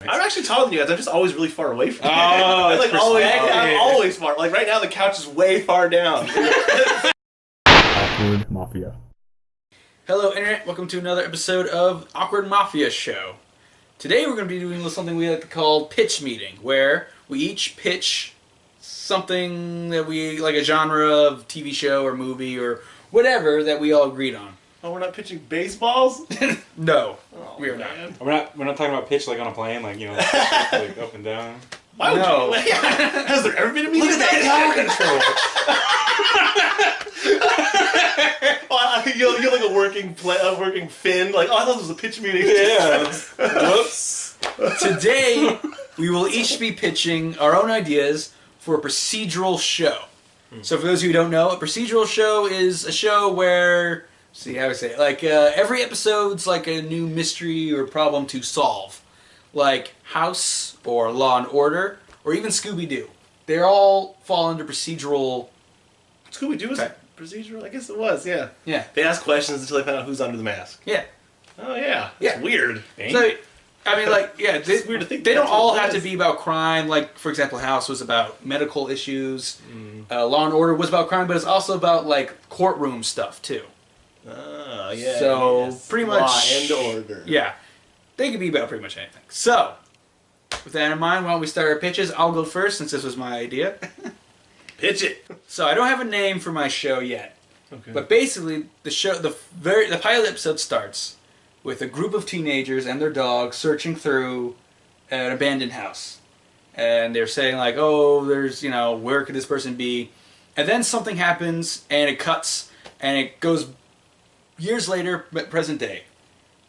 I'm actually taller than you guys. I'm just always really far away from you. Oh, I'm always far. Like right now, the couch is way far down. Awkward Mafia. Hello, Internet. Welcome to another episode of Awkward Mafia Show. Today we're going to be doing something we like to call pitch meeting, where we each pitch something that we, like a genre of TV show or movie or whatever that we all agreed on. Oh, we're not pitching baseballs? No, Oh, we are man. not. We're not talking about pitch like on a plane, like, you know, like up and down. Why would No. you? Has there ever been a meeting? Look at that power control. Oh, you're like a working fin. Like, oh, I thought this was a pitch meeting. Yeah. Whoops. Today we will each be pitching our own ideas for a procedural show. So for those of you who don't know, a procedural show is a show where, see how I say it, like every episode's like a new mystery or problem to solve. Like House or Law and Order or even Scooby-Doo. They all fall under procedural. Scooby-Doo was procedural? I guess it was, yeah. Yeah. They asked questions until they found out who's under the mask. Yeah. Oh, yeah. Yeah. It's weird. So, I mean, like, yeah, It's weird to think they don't that's what all it have to is. be about crime. Like, for example, House was about medical issues. Law and Order was about crime, but it's also about, like, courtroom stuff, too. Oh, yeah. So, yes. pretty much... Law and order. Yeah. They could be about pretty much anything. So, with that in mind, why don't we start our pitches? I'll go first, since this was my idea. Pitch it. So, I don't have a name for my show yet. Okay. But basically, the pilot episode starts with a group of teenagers and their dog searching through an abandoned house. And they're saying like, oh, there's, you know, where could this person be? And then something happens and it cuts and it goes years later, present day.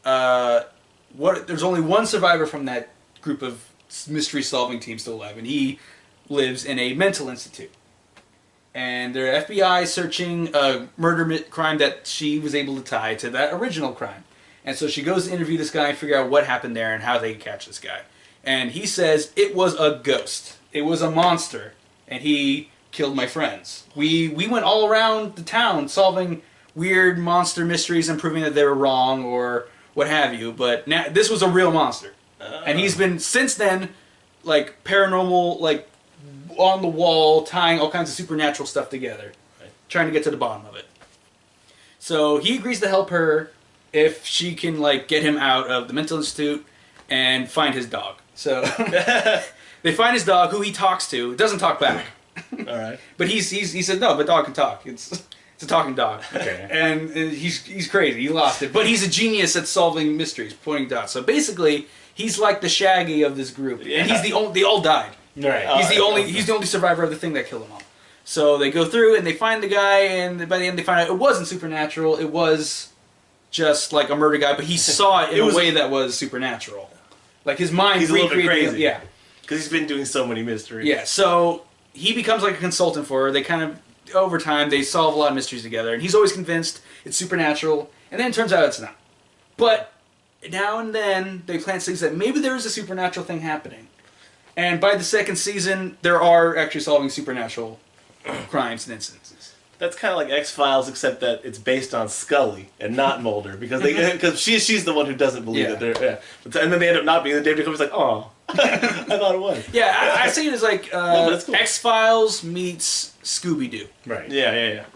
There's only one survivor from that group of mystery solving team still alive, and he lives in a mental institute. And their FBI searching a murder crime that she was able to tie to that original crime. And so she goes to interview this guy and figure out what happened there and how they can catch this guy. And he says, it was a ghost. It was a monster. And he killed my friends. We went all around the town solving weird monster mysteries and proving that they were wrong or what have you. But now, this was a real monster. And he's been, since then, like, paranormal, like, on the wall, tying all kinds of supernatural stuff together. Right. Trying to get to the bottom of it. So he agrees to help her if she can, like, get him out of the mental institute and find his dog. So they find his dog, who he talks to. It doesn't talk back. All right. But he said, no, but dog can talk. It's a talking dog. Okay. And he's crazy. He lost it. But he's a genius at solving mysteries, pointing dots. So basically, he's like the Shaggy of this group. Yeah. And they all died. Right. He's the only survivor of the thing that killed them all. So they go through and they find the guy, and by the end they find out it wasn't supernatural. It was just like a murder guy, but he saw it in a way that was supernatural. Like his mind He's a little bit recreated. crazy. Yeah. Because he's been doing so many mysteries. Yeah. So he becomes like a consultant for her. They kind of over time they solve a lot of mysteries together, and he's always convinced it's supernatural, and then it turns out it's not. But now and then they plant things that maybe there is a supernatural thing happening. And by the second season, there are actually solving supernatural crimes and incidents. That's kind of like X-Files, except that it's based on Scully and not Mulder, because she's the one who doesn't believe that they're... Yeah. And then they end up not being, and David Duchovny's like, oh, I thought it was. Yeah, I see it as like that's cool. X-Files meets Scooby-Doo. Right. Yeah.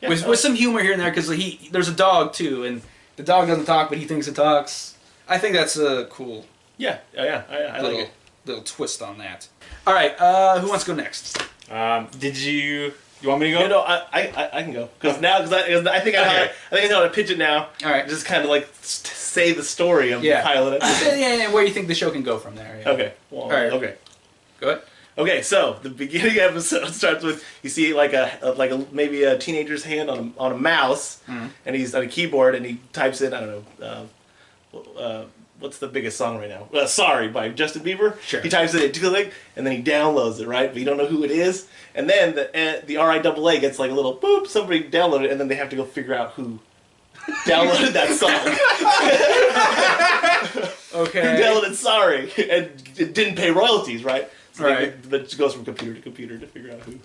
With some humor here and there, because there's a dog, too, and the dog doesn't talk, but he thinks it talks. I think that's a cool... Yeah. I like it. Little twist on that. All right, who wants to go next? Did you want me to go? You know, I can go because I think I know how to pitch it now. All right, just kind of like say the story of the pilot episode. Yeah, where you think the show can go from there. Yeah. Okay. Well, all right. Okay. Go ahead. Okay, so the beginning episode starts with you see like maybe a teenager's hand on a mouse, and he's on a keyboard and he types in I don't know. What's the biggest song right now? Sorry, by Justin Bieber. Sure. He types it in, and then he downloads it, right? But you don't know who it is. And then the RIAA gets like a little boop, somebody downloaded it, and then they have to go figure out who downloaded that song. Okay. Who downloaded Sorry, and it didn't pay royalties, right? So right. But it goes from computer to computer to figure out who.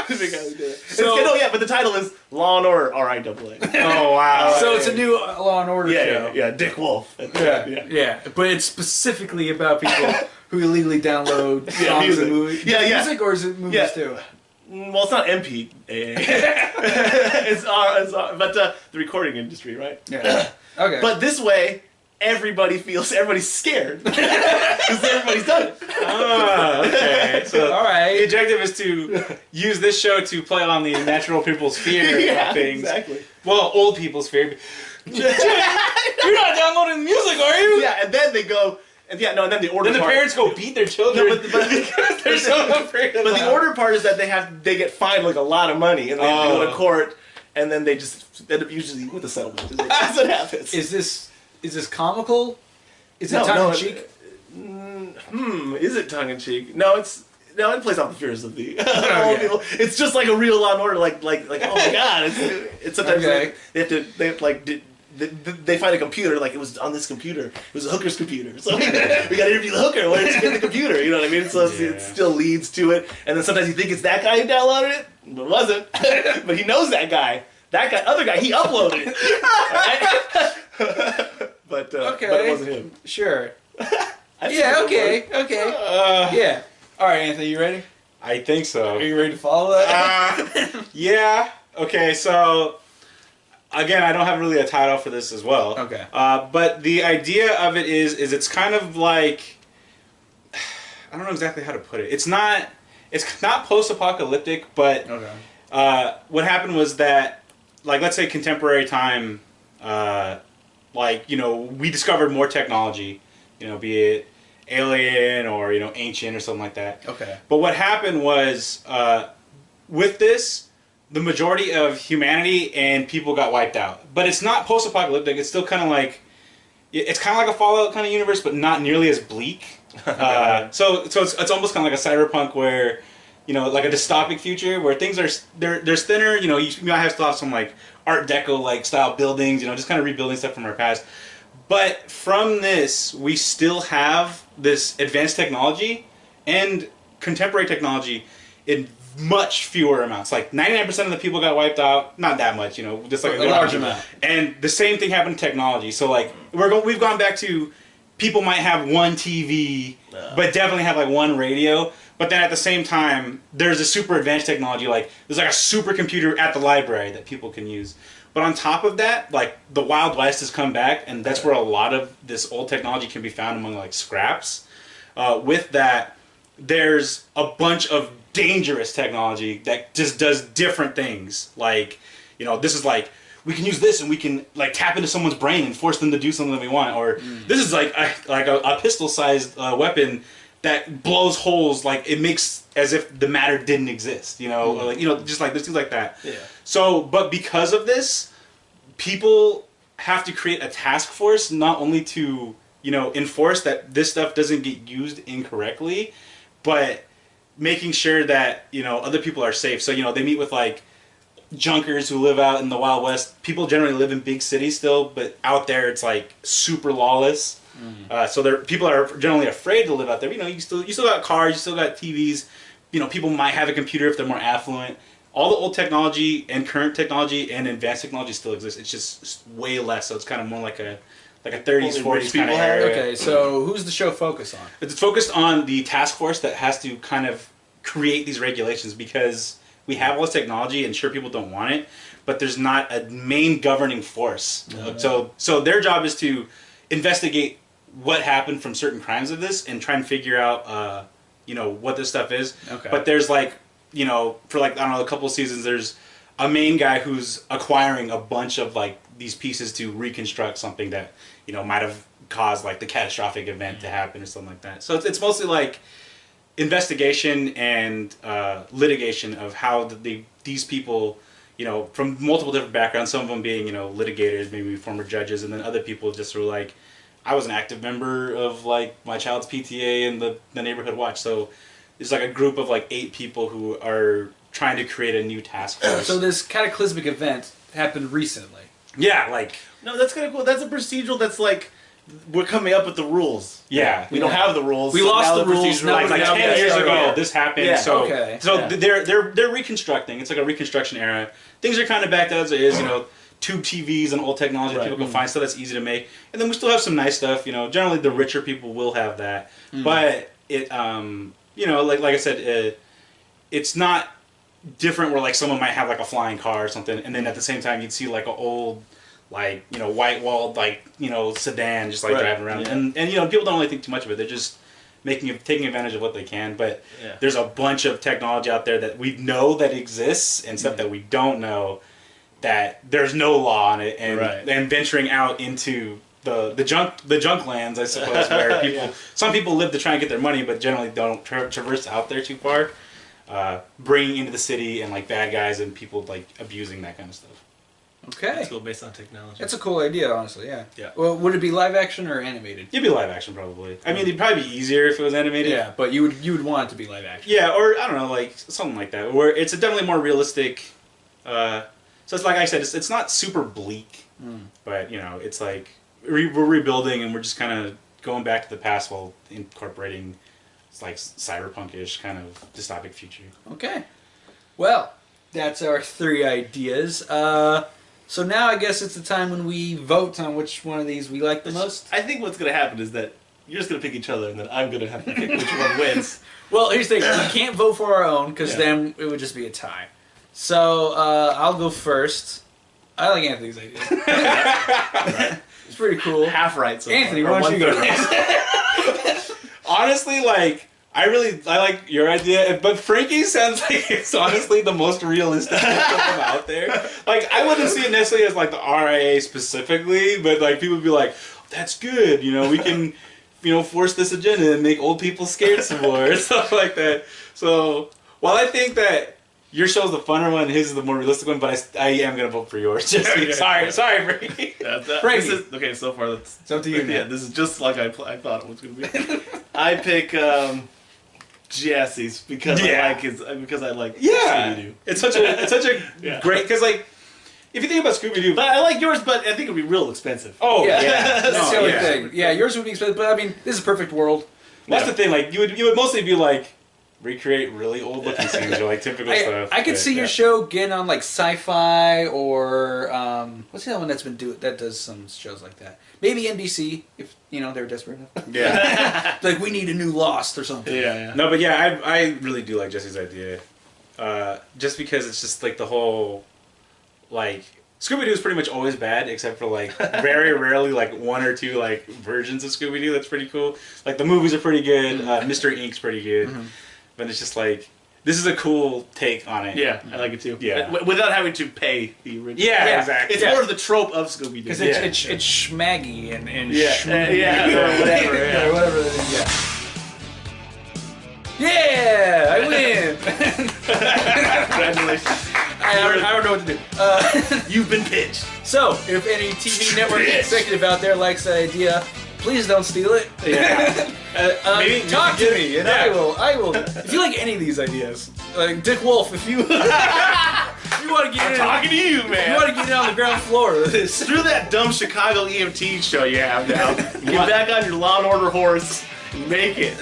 The big guy who did it. But the title is Law and Order RIAA. Oh wow. So it's a new Law and Order show. Yeah, Dick Wolf. Yeah. But it's specifically about people who illegally download songs music. and movies. Music, or is it movies too? Well, it's not MPAA. But the recording industry, right? Yeah. Okay. But this way, everybody's scared because everybody's done it. Okay. So all right. the objective is to use this show to play on the natural people's fear of things. Exactly. Well, old people's fear. You're not downloading music, are you? Yeah, and then they go. And then the order. Then the parents go beat their children. No, but they're so afraid of But the order part is that they get fined like a lot of money, and they have to go to court, and then they just end up usually with a settlement. That's what happens. Is this comical? Is it tongue in cheek? Is it tongue in cheek? No, it plays off the fears of the old people. It's just like a real Law and Order, like oh my god! It's sometimes they find a computer, like it was on this computer. It was a hooker's computer. So we got to interview the hooker. Where did she get the computer? You know what I mean? So it still leads to it. And then sometimes you think it's that guy who downloaded it, but it wasn't. But he knows that guy. That guy, other guy, he uploaded it. But it wasn't him. Sure. Okay. Yeah. All right, Anthony, you ready? I think so. Are you ready to follow that? Yeah. Okay, so again, I don't have really a title for this as well. Okay. But the idea of it is it's kind of like, I don't know exactly how to put it. It's not post-apocalyptic, but what happened was that, like, let's say contemporary time, we discovered more technology, be it alien or, ancient or something like that. Okay. But what happened was, with this, the majority of humanity and people got wiped out. But it's not post-apocalyptic. It's still kind of like, it's kind of like a Fallout kind of universe, but not nearly as bleak. So it's almost kind of like a cyberpunk where, like a dystopic future where things are they're thinner. You might still have some like Art Deco like style buildings. Just kind of rebuilding stuff from our past. But from this, we still have this advanced technology and contemporary technology in much fewer amounts. Like 99% of the people got wiped out. Not that much, just like a large amount. And the same thing happened to technology. So like we've gone back to people might have one TV, but definitely have like one radio. But then at the same time, there's a super advanced technology. Like there's like a supercomputer at the library that people can use. But on top of that, like the Wild West has come back, and that's where a lot of this old technology can be found among like scraps. With that, there's a bunch of dangerous technology that just does different things. Like, this is like, we can use this and we can like tap into someone's brain and force them to do something that we want. Or this is like a pistol-sized weapon that blows holes. Like it makes as if the matter didn't exist. Or like just like there's things like that. Yeah. So, but because of this, people have to create a task force not only to enforce that this stuff doesn't get used incorrectly, but making sure that other people are safe. So they meet with like junkers who live out in the Wild West. People generally live in big cities still, but out there it's like super lawless. So people are generally afraid to live out there. You still got cars, you still got TVs. People might have a computer if they're more affluent. All the old technology and current technology and advanced technology still exists. It's just way less. So it's kind of more like a 30s, 40s kind of area. Okay, so who's the show focused on? It's focused on the task force that has to kind of create these regulations because we have all this technology and sure people don't want it, but there's not a main governing force. So their job is to investigate what happened from certain crimes of this and try and figure out what this stuff is. Okay. But there's like, for like, I don't know, a couple of seasons, there's a main guy who's acquiring a bunch of like these pieces to reconstruct something that might have caused like the catastrophic event to happen or something like that. So it's mostly like investigation and litigation of how these people, from multiple different backgrounds, some of them being litigators, maybe former judges, and then other people just were like, I was an active member of like my child's PTA and the neighborhood watch. So it's like a group of like 8 people who are trying to create a new task force. So this cataclysmic event happened recently. Yeah, like... No, that's kind of cool. That's a procedural that's like we're coming up with the rules. Yeah. We don't have the rules. We so lost now the rules, procedural- now Like we now 10 we years start ago, over. this happened. Yeah. So, Okay. so Yeah. they're reconstructing. It's like a reconstruction era. Things are kind of back to as it is. Tube TVs and old technology. Right. People can find stuff that's easy to make, and then we still have some nice stuff. Generally the richer people will have that, but it, like I said, it's not different. Where like someone might have like a flying car or something, and then at the same time you'd see like an old, like white walled sedan just like Right. driving around, Yeah. and people don't really think too much of it. They're just taking advantage of what they can. But Yeah. there's a bunch of technology out there that we know that exists and stuff that we don't know that there's no law on it, and Right. and venturing out into the junk lands, I suppose, where people some people live to try and get their money, but generally don't traverse out there too far. Bringing into the city and like bad guys and people like abusing that kind of stuff. Okay. It's cool based on technology. That's a cool idea, honestly. Yeah. Yeah. Well, would it be live action or animated? It'd be live action probably. I mean, it'd probably be easier if it was animated. Yeah, but you would want it to be live action. Yeah, or I don't know, like something like that, where it's definitely more realistic. So it's like I said, it's not super bleak, but it's like we're rebuilding and we're just kind of going back to the past while incorporating it's like cyberpunk-ish kind of dystopic future. Okay. Well, that's our 3 ideas. So now I guess it's the time when we vote on which one of these we like the most. I think what's going to happen is that you're just going to pick each other, and then I'm going to have to pick which one wins. Well, here's the thing. We can't vote for our own, because Yeah. then it would just be a tie. So, I'll go first. I like Anthony's idea. Right. It's pretty cool. Half right so Anthony, far. Or why don't you go one-third next? Honestly, like I like your idea, but Frankie sounds like it's honestly the most realistic of them out there. Like I wouldn't see it necessarily as like the RIA specifically, but like people would be like, "That's good, we can, force this agenda and make old people scared some more," and stuff like that. So while I think that your show's the funner one, his is the more realistic one, but I am gonna vote for yours. Just Okay. sorry, Frankie. This is, okay, so far that's... It's up to you now. Yeah, this is just like I thought it was going to be. I pick Jesse's because Yeah. I like Yeah, Scooby-Doo. it's such a Yeah. great because like if you think about Scooby Doo, But I like yours, but I think it would be real expensive. oh Yeah. yeah, That's the only yeah. thing. Yeah, yours would be expensive, but I mean, this is a perfect world. That's the thing. Like you would mostly be like recreate really old looking scenes or like typical stuff. I could but, see your show getting on like Sci-Fi or what's the other one that's been that does some shows like that? Maybe NBC if they're desperate enough. Yeah. Like we need a new Lost or something. Yeah. No, but yeah, I really do like Jesse's idea. Just because it's just like the whole like Scooby Doo is pretty much always bad except for like very rarely like one or two like versions of Scooby Doo. That's pretty cool. Like the movies are pretty good. Mystery Inc.'s pretty good. But it's just like this is a cool take on it. Yeah, I like it too. Yeah. Without having to pay the original. Yeah, exactly. It's more of the trope of Scooby-Doo. Because Yeah. it's schmaggy and Yeah, schmoogly or whatever. or whatever that is. Yeah, I win. Congratulations. I don't know what to do. You've been pitched. So, if any TV network executive out there likes that idea, please don't steal it. Yeah. Maybe Talk to me, and yeah. I will. If you like any of these ideas, like Dick Wolf, if you want to get in, Talking to you, you man. want to get in on the ground floor of this. Through that dumb Chicago EMT show you have now. Get back on your Law and Order horse and make it.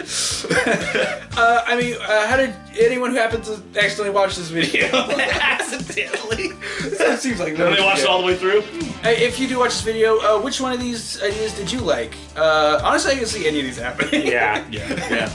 How did anyone who happened to accidentally watch this video? Accidentally. It seems like And they watched it all the way through? Hey, if you do watch this video, which one of these ideas did you like? Honestly, I can see any of these happening. Yeah. Yeah.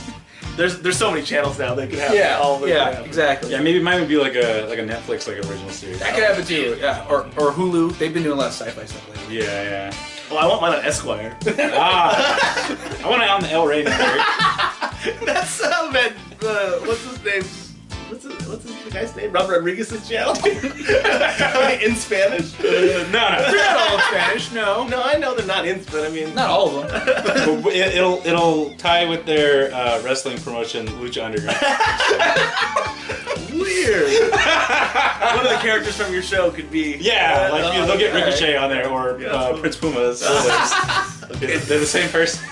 There's so many channels now that could have all of them. Yeah, exactly. Yeah, maybe mine would be like a Netflix like original series. That could happen too. Yeah, or Hulu. They've been doing a lot of sci-fi stuff lately. Yeah. Well, I want mine on Esquire. I want it on the El Rey network. That's man. What's his name? What's the guy's name? Robert Rodriguez's channel. In Spanish? No. They're not all in Spanish. No, No, I know they're not in, but I mean, not all of them. But it'll tie with their wrestling promotion, Lucha Underground. weird. One of the characters from your show could be. Yeah, they'll get okay. Ricochet on there or Yeah, Prince Puma. So they're the same person.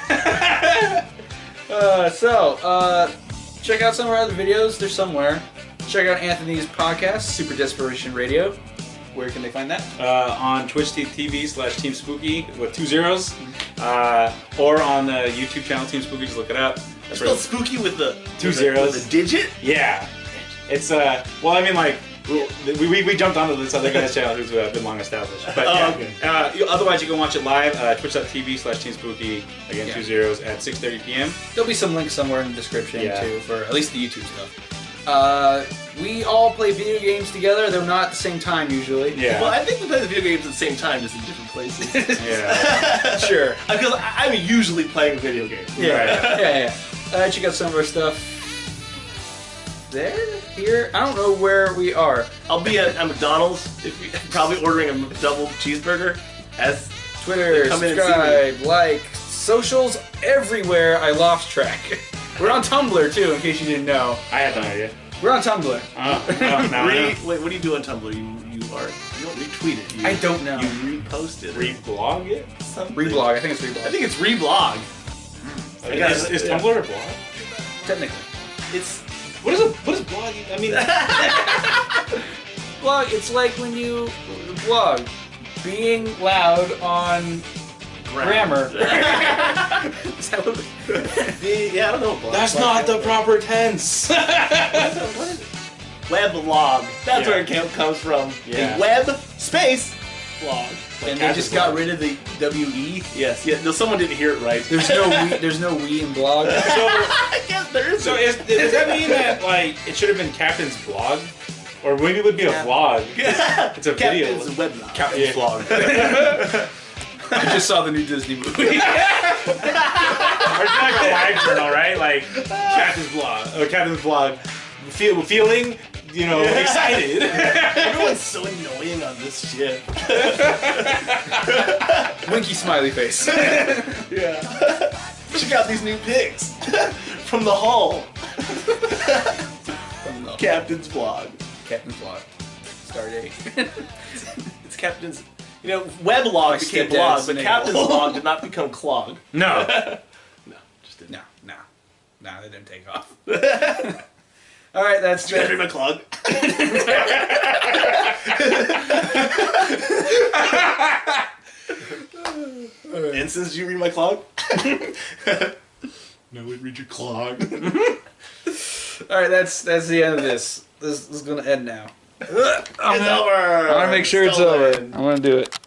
Check out some of our other videos. They're somewhere. Check out Anthony's podcast, Super Desperation Radio. where can they find that? On Twitch.tv/Team Spooky with 2 zeros, or on the YouTube channel Team Spooky. Just look it up. It's spelled spooky with the 2 zeros. With a digit? Yeah. It's well, I mean, like we jumped onto this other guy's channel who's been long established. But okay. Otherwise, you can watch it live. Twitch.tv/Team Spooky. Again, 2 zeros at 6:30 p.m. There'll be some links somewhere in the description too, for at least the YouTube stuff. We all play video games together. They're not at the same time usually. Yeah. Well, I think we play the video games at the same time, just in different places. Yeah. Sure. Because I'm usually playing video games. Yeah. Yeah. Check out some of our stuff. Here. I don't know where we are. I'll be at McDonald's. Probably ordering a double cheeseburger. As Twitter, subscribe, like, socials everywhere. I lost track. We're on Tumblr too, in case you didn't know. I had no idea. We're on Tumblr. Wait, what do you do on Tumblr? You don't retweet it. I don't know. You repost it. Reblog it? Something. Reblog. I think it's reblog. I think it's reblog. Is Tumblr a blog? Technically. It's what is blogging? I mean, blog. It's like when you blog, being loud on grammar. Is that what yeah, I don't know. Blog. That's not the proper tense. What is it? Weblog. That's where it comes from. Yeah. The web space blog. And they just got rid of the WE. Yes. Yeah. No, someone didn't hear it right. There's no we in blog. I guess there is. So does that mean that like it should have been Captain's blog, or maybe it would be a vlog? It's a video. Captain's weblog. Captain's vlog. I just saw the new Disney movie. Or like a live journal, right? Like Captain's blog or Captain's vlog. Feeling, excited. Everyone's so annoying on this shit. Winky smiley face. Yeah. Check out these new pics from the hall. Captain's blog. Captain's blog. Stardate. It's Captain's. Weblog became blog, but Captain's blog did not become clog. No. No, just didn't. No, that didn't take off. All right, that's Did you read my clog? Instance, did you read my clog? No, we read your clog. All right, that's the end of this. This is gonna end now. It's over. I'm gonna make sure it's over. I'm gonna do it.